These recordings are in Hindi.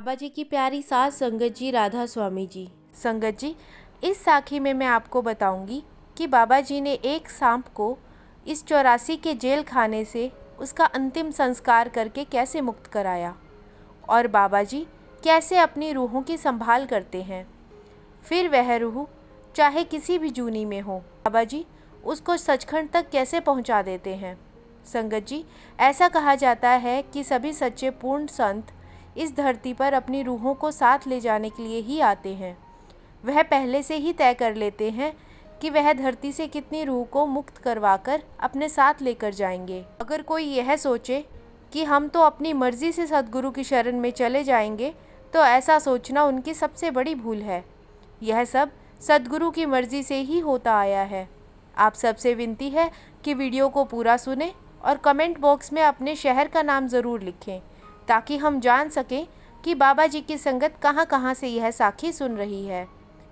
बाबा जी की प्यारी सास संगत जी राधा स्वामी जी। संगत जी, इस साखी में मैं आपको बताऊंगी कि बाबा जी ने एक सांप को इस 84 के जेल खाने से उसका अंतिम संस्कार करके कैसे मुक्त कराया और बाबा जी कैसे अपनी रूहों की संभाल करते हैं। फिर वह रूह चाहे किसी भी जूनी में हो, बाबा जी उसको सचखंड तक कैसे पहुंचा देते हैं। संगत जी, ऐसा कहा जाता है कि सभी सच्चे पूर्ण संत इस धरती पर अपनी रूहों को साथ ले जाने के लिए ही आते हैं। वह पहले से ही तय कर लेते हैं कि वह धरती से कितनी रूह को मुक्त करवाकर अपने साथ लेकर जाएंगे। अगर कोई यह सोचे कि हम तो अपनी मर्जी से सद्गुरु की शरण में चले जाएंगे, तो ऐसा सोचना उनकी सबसे बड़ी भूल है। यह सब सद्गुरु की मर्जी से ही होता आया है। आप सबसे विनती है कि वीडियो को पूरा सुनें और कमेंट बॉक्स में अपने शहर का नाम ज़रूर लिखें, ताकि हम जान सकें कि बाबा जी की संगत कहाँ कहाँ से यह साखी सुन रही है।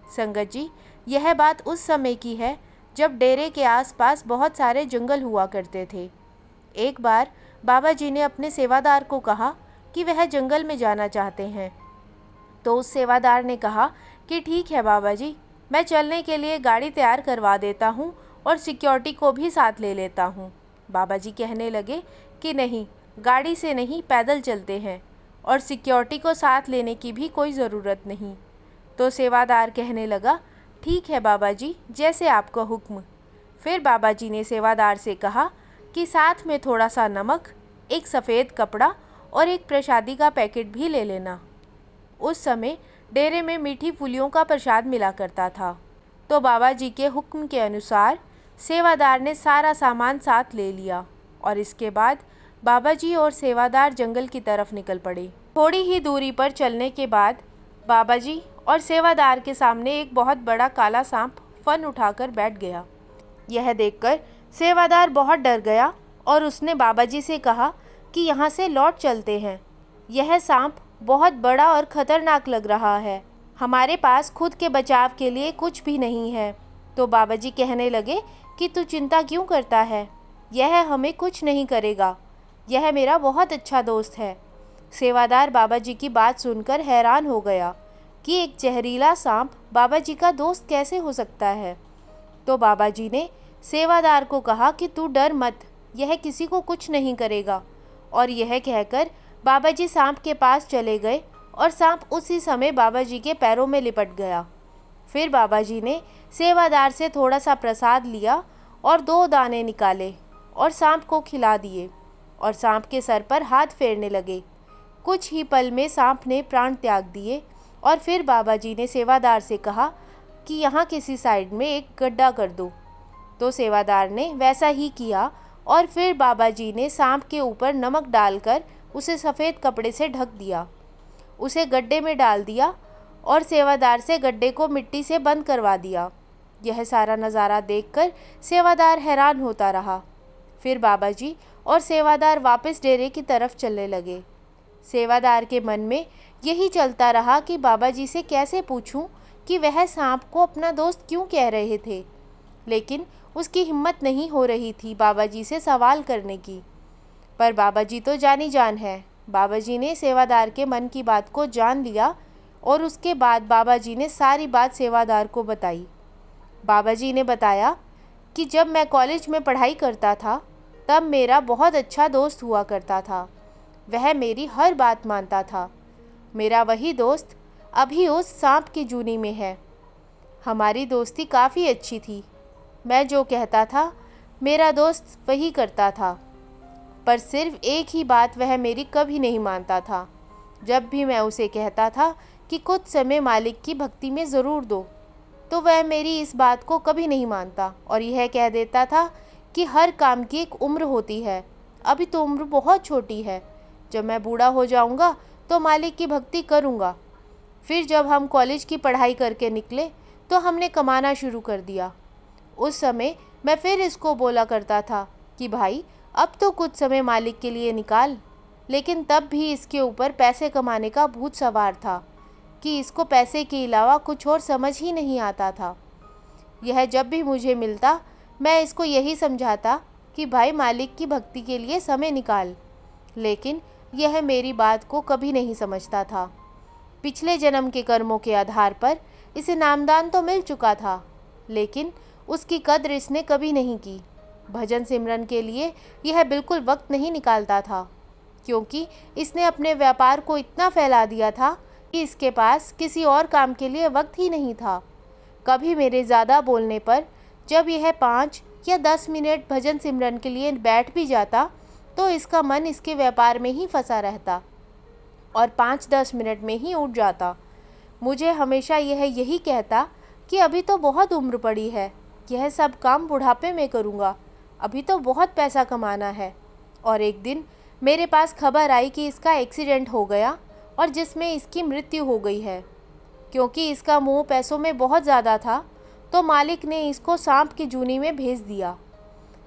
संगत जी, यह बात उस समय की है जब डेरे के आसपास बहुत सारे जंगल हुआ करते थे। एक बार बाबा जी ने अपने सेवादार को कहा कि वह जंगल में जाना चाहते हैं। तो उस सेवादार ने कहा कि ठीक है बाबा जी, मैं चलने के लिए गाड़ी तैयार करवा देता हूँ और सिक्योरिटी को भी साथ ले लेता हूँ। बाबा जी कहने लगे कि नहीं, गाड़ी से नहीं, पैदल चलते हैं और सिक्योरिटी को साथ लेने की भी कोई ज़रूरत नहीं। तो सेवादार कहने लगा ठीक है बाबा जी, जैसे आपका हुक्म। फिर बाबा जी ने सेवादार से कहा कि साथ में थोड़ा सा नमक, एक सफ़ेद कपड़ा और एक प्रसादी का पैकेट भी ले लेना। उस समय डेरे में मीठी फूलियों का प्रसाद मिला करता था। तो बाबा जी के हुक्म के अनुसार सेवादार ने सारा सामान साथ ले लिया और इसके बाद बाबा जी और सेवादार जंगल की तरफ निकल पड़े। थोड़ी ही दूरी पर चलने के बाद बाबा जी और सेवादार के सामने एक बहुत बड़ा काला सांप फन उठाकर बैठ गया। यह देखकर सेवादार बहुत डर गया और उसने बाबा जी से कहा कि यहाँ से लौट चलते हैं। यह सांप बहुत बड़ा और ख़तरनाक लग रहा है। हमारे पास खुद के बचाव के लिए कुछ भी नहीं है। तो बाबा जी कहने लगे कि तू चिंता क्यों करता है, यह हमें कुछ नहीं करेगा। यह मेरा बहुत अच्छा दोस्त है। सेवादार बाबा जी की बात सुनकर हैरान हो गया कि एक जहरीला सांप बाबा जी का दोस्त कैसे हो सकता है। तो बाबा जी ने सेवादार को कहा कि तू डर मत, यह किसी को कुछ नहीं करेगा। और यह कहकर बाबा जी सांप के पास चले गए और सांप उसी समय बाबा जी के पैरों में लिपट गया। फिर बाबा जी ने सेवादार से थोड़ा सा प्रसाद लिया और 2 दाने निकाले और सांप को खिला दिए और सांप के सर पर हाथ फेरने लगे। कुछ ही पल में सांप ने प्राण त्याग दिए और फिर बाबा जी ने सेवादार से कहा कि यहाँ किसी साइड में एक गड्ढा कर दो। तो सेवादार ने वैसा ही किया और फिर बाबा जी ने सांप के ऊपर नमक डालकर उसे सफ़ेद कपड़े से ढक दिया, उसे गड्ढे में डाल दिया और सेवादार से गड्ढे को मिट्टी से बंद करवा दिया। यह सारा नज़ारा देखकर सेवादार हैरान होता रहा। फिर बाबा जी और सेवादार वापस डेरे की तरफ चलने लगे। सेवादार के मन में यही चलता रहा कि बाबा जी से कैसे पूछूं कि वह सांप को अपना दोस्त क्यों कह रहे थे, लेकिन उसकी हिम्मत नहीं हो रही थी बाबा जी से सवाल करने की। पर बाबा जी तो जानी जान है। बाबा जी ने सेवादार के मन की बात को जान लिया और उसके बाद बाबा जी ने सारी बात सेवादार को बताई। बाबा जी ने बताया कि जब मैं कॉलेज में पढ़ाई करता था तब मेरा बहुत अच्छा दोस्त हुआ करता था। वह मेरी हर बात मानता था। मेरा वही दोस्त अभी उस सांप की जूनी में है। हमारी दोस्ती काफ़ी अच्छी थी। मैं जो कहता था मेरा दोस्त वही करता था, पर सिर्फ एक ही बात वह मेरी कभी नहीं मानता था। जब भी मैं उसे कहता था कि कुछ समय मालिक की भक्ति में ज़रूर दो, तो वह मेरी इस बात को कभी नहीं मानता और यह कह देता था कि हर काम की एक उम्र होती है, अभी तो उम्र बहुत छोटी है, जब मैं बूढ़ा हो जाऊंगा तो मालिक की भक्ति करूंगा। फिर जब हम कॉलेज की पढ़ाई करके निकले तो हमने कमाना शुरू कर दिया। उस समय मैं फिर इसको बोला करता था कि भाई अब तो कुछ समय मालिक के लिए निकाल, लेकिन तब भी इसके ऊपर पैसे कमाने का भूत सवार था कि इसको पैसे के अलावा कुछ और समझ ही नहीं आता था। यह जब भी मुझे मिलता मैं इसको यही समझाता कि भाई मालिक की भक्ति के लिए समय निकाल, लेकिन यह मेरी बात को कभी नहीं समझता था। पिछले जन्म के कर्मों के आधार पर इसे नामदान तो मिल चुका था, लेकिन उसकी कद्र इसने कभी नहीं की। भजन सिमरन के लिए यह बिल्कुल वक्त नहीं निकालता था, क्योंकि इसने अपने व्यापार को इतना फैला दिया था कि इसके पास किसी और काम के लिए वक्त ही नहीं था। कभी मेरे ज़्यादा बोलने पर जब यह 5 या 10 मिनट भजन सिमरन के लिए बैठ भी जाता तो इसका मन इसके व्यापार में ही फंसा रहता और 5-10 मिनट में ही उठ जाता। मुझे हमेशा यह यही कहता कि अभी तो बहुत उम्र पड़ी है, यह सब काम बुढ़ापे में करूँगा, अभी तो बहुत पैसा कमाना है। और एक दिन मेरे पास खबर आई कि इसका एक्सीडेंट हो गया और जिसमें इसकी मृत्यु हो गई है। क्योंकि इसका मोह पैसों में बहुत ज़्यादा था तो मालिक ने इसको सांप की जूनी में भेज दिया।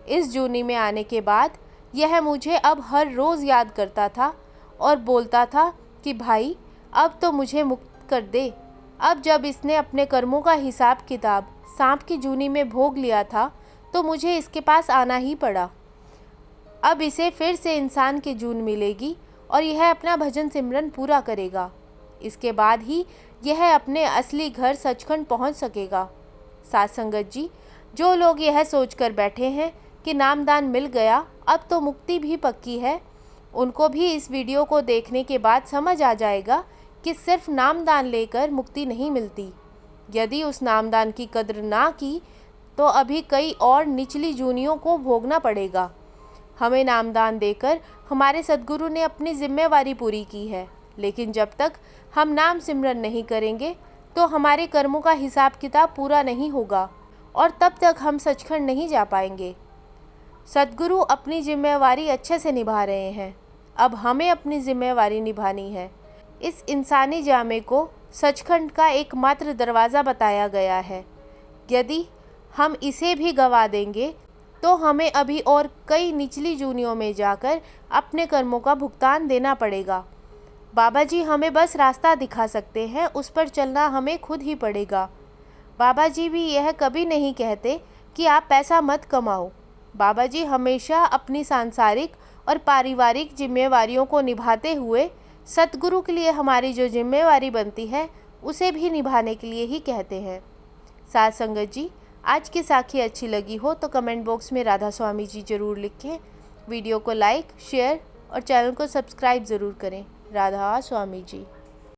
इस जूनी में आने के बाद यह मुझे अब हर रोज़ याद करता था और बोलता था कि भाई अब तो मुझे मुक्त कर दे। अब जब इसने अपने कर्मों का हिसाब किताब सांप की जूनी में भोग लिया था तो मुझे इसके पास आना ही पड़ा। अब इसे फिर से इंसान की जून मिलेगी और यह अपना भजन सिमरन पूरा करेगा। इसके बाद ही यह अपने असली घर सचखंड पहुंच सकेगा। साथ संगत जी, जो लोग यह सोचकर बैठे हैं कि नामदान मिल गया अब तो मुक्ति भी पक्की है, उनको भी इस वीडियो को देखने के बाद समझ आ जाएगा कि सिर्फ नामदान लेकर मुक्ति नहीं मिलती। यदि उस नामदान की कद्र ना की तो अभी कई और निचली जूनियों को भोगना पड़ेगा। हमें नामदान देकर हमारे सद्गुरु ने अपनी जिम्मेवारी पूरी की है, लेकिन जब तक हम नाम सिमरन नहीं करेंगे तो हमारे कर्मों का हिसाब किताब पूरा नहीं होगा और तब तक हम सचखंड नहीं जा पाएंगे। सद्गुरु अपनी जिम्मेवारी अच्छे से निभा रहे हैं, अब हमें अपनी जिम्मेवारी निभानी है। इस इंसानी जामे को सचखंड का एकमात्र दरवाज़ा बताया गया है। यदि हम इसे भी गंवा देंगे तो हमें अभी और कई निचली जूनियों में जाकर अपने कर्मों का भुगतान देना पड़ेगा। बाबा जी हमें बस रास्ता दिखा सकते हैं, उस पर चलना हमें खुद ही पड़ेगा। बाबा जी भी यह कभी नहीं कहते कि आप पैसा मत कमाओ। बाबा जी हमेशा अपनी सांसारिक और पारिवारिक जिम्मेवारियों को निभाते हुए सतगुरु के लिए हमारी जो जिम्मेवारी बनती है उसे भी निभाने के लिए ही कहते हैं। साथ संगत जी, आज की साखी अच्छी लगी हो तो कमेंट बॉक्स में राधा स्वामी जी ज़रूर लिखें। वीडियो को लाइक, शेयर और चैनल को सब्सक्राइब ज़रूर करें। राधा स्वामी जी।